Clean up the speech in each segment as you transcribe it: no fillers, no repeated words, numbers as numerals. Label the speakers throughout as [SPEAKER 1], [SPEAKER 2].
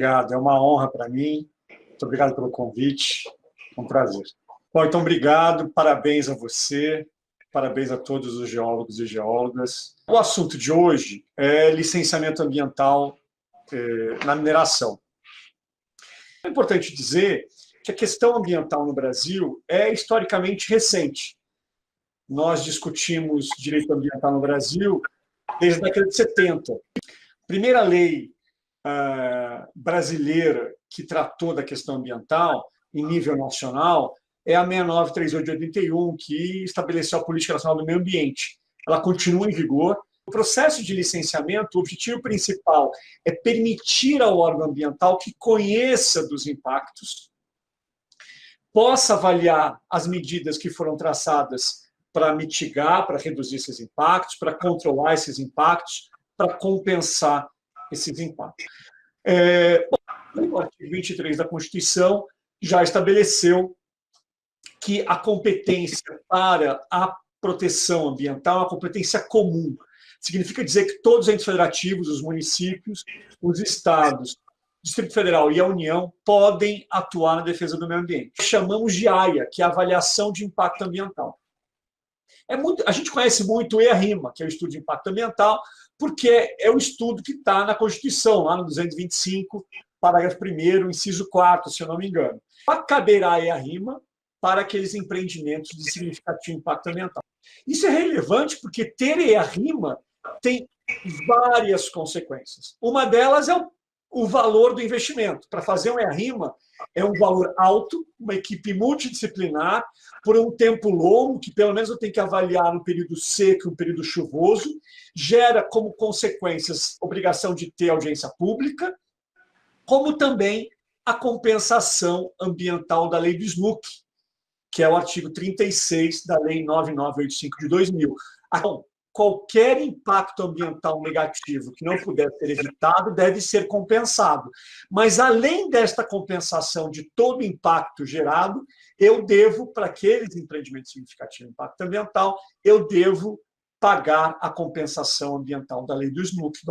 [SPEAKER 1] obrigado. É uma honra para mim. Muito obrigado pelo convite. É um prazer. Bom, então, obrigado. Parabéns a você. Parabéns a todos os geólogos e geólogas. O assunto de hoje é licenciamento ambiental na mineração. É importante dizer que a questão ambiental no Brasil é historicamente recente. Nós discutimos direito ambiental no Brasil desde a década de 70. A primeira lei brasileira que tratou da questão ambiental em nível nacional é a 6938 de 81, que estabeleceu a Política Nacional do Meio Ambiente. Ela continua em vigor. O processo de licenciamento, o objetivo principal é permitir ao órgão ambiental que conheça dos impactos, possa avaliar as medidas que foram traçadas para mitigar, para reduzir esses impactos, para controlar esses impactos, para compensar esses impactos. O artigo 23 da Constituição já estabeleceu que a competência para a proteção ambiental é uma competência comum. Significa dizer que todos os entes federativos, os municípios, os estados, o Distrito Federal e a União podem atuar na defesa do meio ambiente. Chamamos de AIA, que é a Avaliação de Impacto Ambiental. A gente conhece muito o EARIMA, que é o Estudo de Impacto Ambiental, porque é o estudo que está na Constituição, lá no 225, parágrafo 1º, inciso 4º, se eu não me engano. Caberá a EARIMA para aqueles empreendimentos de significativo impacto ambiental. Isso é relevante porque ter EARIMA tem várias consequências. Uma delas é o valor do investimento. Para fazer um EARIMA é um valor alto, uma equipe multidisciplinar, por um tempo longo, que pelo menos eu tenho que avaliar no período seco e no período chuvoso, gera como consequências obrigação de ter audiência pública, como também a compensação ambiental da lei do SNUC, que é o artigo 36 da lei 9985 de 2000. Então, qualquer impacto ambiental negativo que não puder ser evitado deve ser compensado. Mas, além desta compensação de todo o impacto gerado, eu devo, para aqueles empreendimentos significativos de impacto ambiental, eu devo pagar a compensação ambiental da lei do SNUC.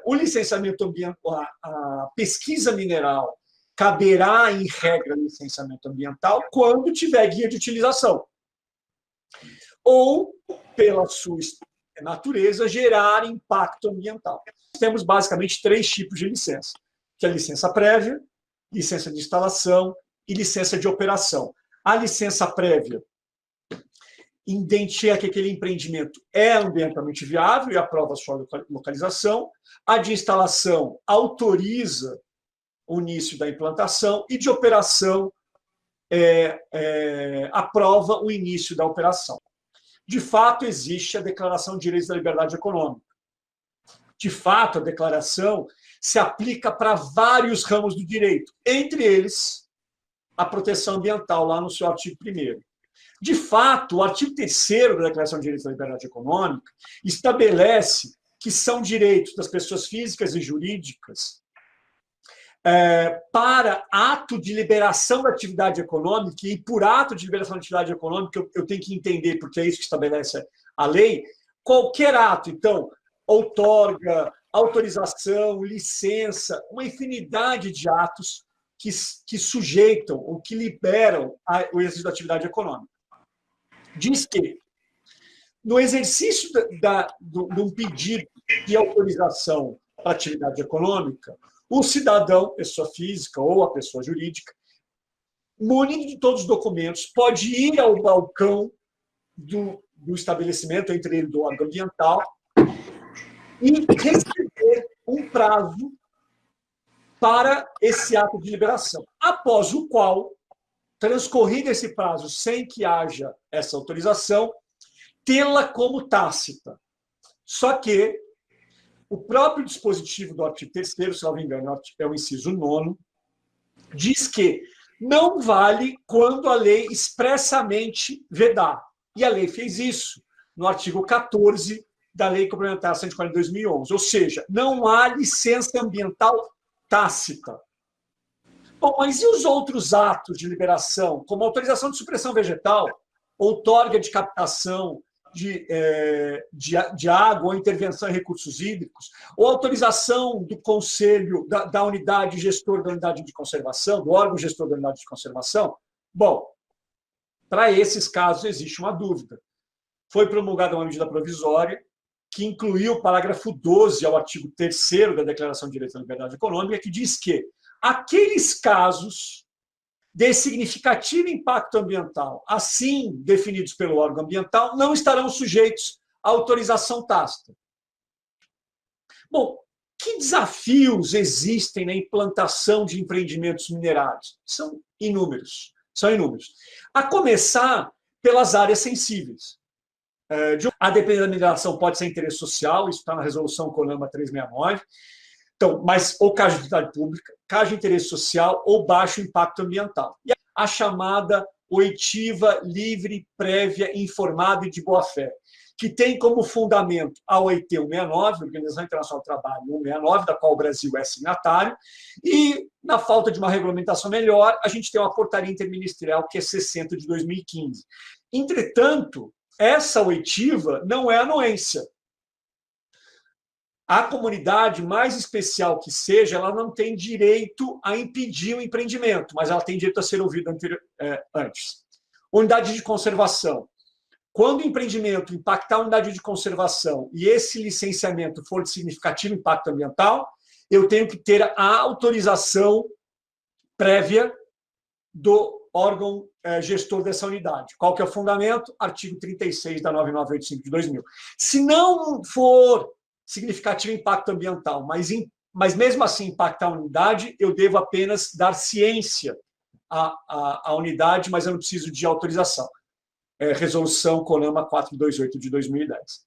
[SPEAKER 1] O licenciamento ambiental, a pesquisa mineral, caberá, em regra, licenciamento ambiental quando tiver guia de utilização. Ou, pela sua natureza, gerar impacto ambiental. Temos, basicamente, 3 tipos de licença, que é a licença prévia, licença de instalação e licença de operação. A licença prévia identifica que aquele empreendimento é ambientalmente viável e aprova a sua localização. A de instalação autoriza o início da implantação e de operação aprova o início da operação. De fato, existe a Declaração de Direitos da Liberdade Econômica. De fato, a declaração se aplica para vários ramos do direito, entre eles a proteção ambiental, lá no seu artigo 1º. De fato, o artigo 3º da Declaração de Direitos da Liberdade Econômica estabelece que são direitos das pessoas físicas e jurídicas para ato de liberação da atividade econômica, e por ato de liberação da atividade econômica eu tenho que entender, porque é isso que estabelece a lei, qualquer ato, então, outorga, autorização, licença, uma infinidade de atos que sujeitam ou que liberam o exercício da atividade econômica. Diz que, no exercício de um pedido de autorização para atividade econômica, o cidadão, pessoa física ou a pessoa jurídica, munido de todos os documentos, pode ir ao balcão do estabelecimento, entre ele do órgão ambiental, e receber um prazo para esse ato de liberação, após o qual, transcorrido esse prazo sem que haja essa autorização, tê-la como tácita. Só que o próprio dispositivo do artigo 3º, se não me engano, é o inciso 9º, diz que não vale quando a lei expressamente vedar. E a lei fez isso no artigo 14 da Lei Complementar 140 de 2011. Ou seja, não há licença ambiental tácita. Bom, mas e os outros atos de liberação, como autorização de supressão vegetal, outorga de captação de água ou intervenção em recursos hídricos, ou autorização do conselho, da unidade gestor da unidade de conservação, do órgão gestor da unidade de conservação, bom, para esses casos existe uma dúvida. Foi promulgada uma medida provisória que incluiu o parágrafo 12 ao artigo 3º da Declaração de Direito à Liberdade Econômica, que diz que aqueles casos de significativo impacto ambiental, assim definidos pelo órgão ambiental, não estarão sujeitos à autorização tácita. Bom, que desafios existem na implantação de empreendimentos minerários? São inúmeros. A começar pelas áreas sensíveis. A depender da mineração pode ser interesse social, isso está na resolução CONAMA 369, então, mas ou caso de utilidade pública, caso de interesse social ou baixo impacto ambiental. E a chamada oitiva livre, prévia, informada e de boa-fé, que tem como fundamento a OIT 169, Organização Internacional do Trabalho 169, da qual o Brasil é signatário, e, na falta de uma regulamentação melhor, a gente tem uma portaria interministerial que é 60 de 2015. Entretanto, essa oitiva não é anuência. A comunidade, mais especial que seja, ela não tem direito a impedir o empreendimento, mas ela tem direito a ser ouvida antes. Unidade de conservação. Quando o empreendimento impactar a unidade de conservação e esse licenciamento for de significativo impacto ambiental, eu tenho que ter a autorização prévia do órgão gestor dessa unidade. Qual que é o fundamento? Artigo 36 da 9985 de 2000. Se não for significativo impacto ambiental, mas mesmo assim impactar a unidade, eu devo apenas dar ciência à unidade, mas eu não preciso de autorização. Resolução CONAMA 428 de 2010.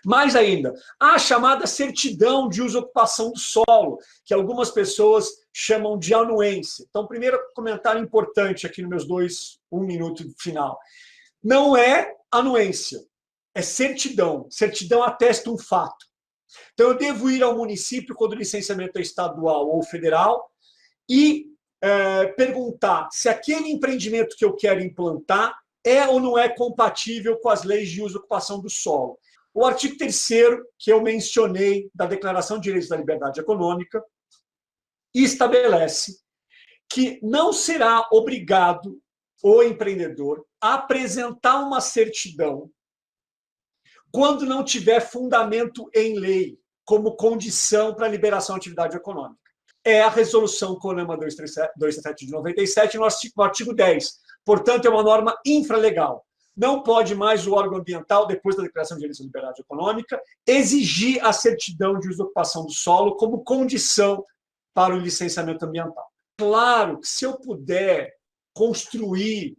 [SPEAKER 1] Mais ainda, a chamada certidão de uso e ocupação do solo, que algumas pessoas chamam de anuência. Então, primeiro comentário importante aqui nos meus 1 minuto final. Não é anuência, é certidão. Certidão atesta um fato. Então, eu devo ir ao município, quando o licenciamento é estadual ou federal, e perguntar se aquele empreendimento que eu quero implantar é ou não é compatível com as leis de uso e ocupação do solo. O artigo 3º, que eu mencionei, da Declaração de Direitos da Liberdade Econômica, estabelece que não será obrigado o empreendedor a apresentar uma certidão quando não tiver fundamento em lei como condição para a liberação da atividade econômica. É a resolução CONAMA 237 de 97, no artigo 10. Portanto, é uma norma infralegal. Não pode mais o órgão ambiental, depois da Declaração de Direitos da Liberdade Econômica, exigir a certidão de uso e ocupação do solo como condição para o licenciamento ambiental. Claro que se eu puder construir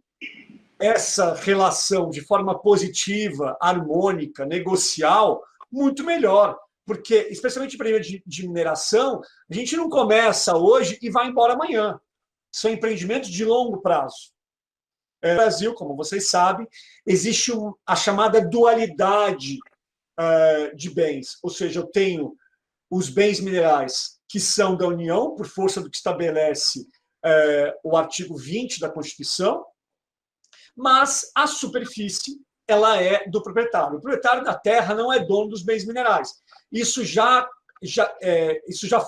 [SPEAKER 1] essa relação de forma positiva, harmônica, negocial, muito melhor. Porque, especialmente em empreendimentos de mineração, a gente não começa hoje e vai embora amanhã. São empreendimentos de longo prazo. No Brasil, como vocês sabem, existe a chamada dualidade de bens. Ou seja, eu tenho os bens minerais que são da União, por força do que estabelece o artigo 20 da Constituição, mas a superfície ela é do proprietário. O proprietário da terra não é dono dos bens minerais. Isso já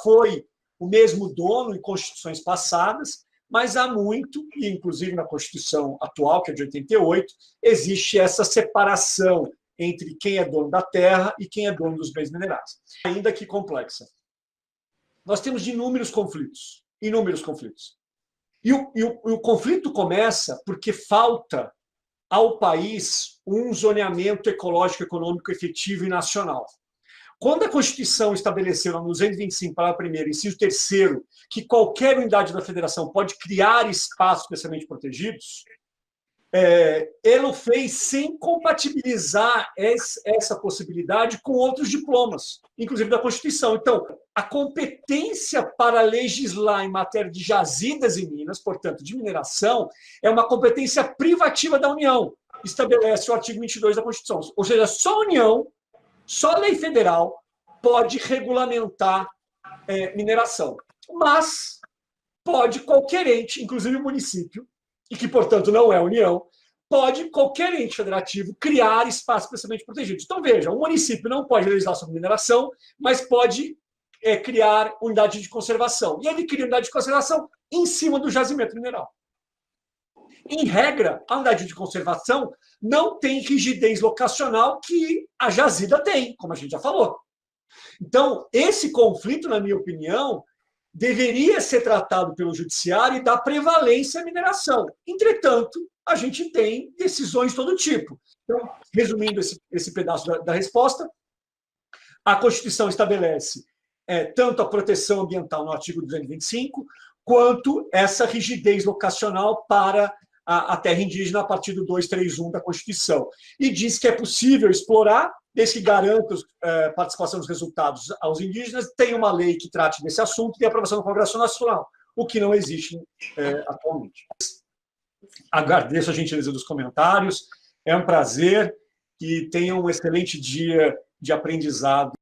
[SPEAKER 1] foi o mesmo dono em constituições passadas, mas há muito, e inclusive na Constituição atual, que é de 88, existe essa separação entre quem é dono da terra e quem é dono dos bens minerais. Ainda que complexa. Nós temos inúmeros conflitos. E o conflito começa porque falta ao país um zoneamento ecológico, econômico, efetivo e nacional. Quando a Constituição estabeleceu, no 225, parágrafo 1º, inciso 3º, que qualquer unidade da federação pode criar espaços especialmente protegidos, ele o fez sem compatibilizar essa possibilidade com outros diplomas, inclusive da Constituição. Então, a competência para legislar em matéria de jazidas em minas, portanto, de mineração, é uma competência privativa da União, estabelece o artigo 22 da Constituição. Ou seja, só a União, só a lei federal pode regulamentar mineração. Mas pode qualquer ente, inclusive o município, e que, portanto, não é a União, pode qualquer ente federativo criar espaços especialmente protegidos. Então, veja, um município não pode legislar sobre mineração, mas pode criar unidade de conservação. E ele cria unidade de conservação em cima do jazimento mineral. Em regra, a unidade de conservação não tem rigidez locacional que a jazida tem, como a gente já falou. Então, esse conflito, na minha opinião, deveria ser tratado pelo judiciário e dar prevalência à mineração. Entretanto, a gente tem decisões de todo tipo. Então, resumindo esse pedaço da resposta, a Constituição estabelece tanto a proteção ambiental no artigo 225, quanto essa rigidez locacional para a terra indígena a partir do 231 da Constituição. E diz que é possível explorar, desde que garanta a participação dos resultados aos indígenas, tem uma lei que trate desse assunto e tem aprovação do Congresso Nacional, o que não existe atualmente. Agradeço a gentileza dos comentários, é um prazer, e tenham um excelente dia de aprendizado.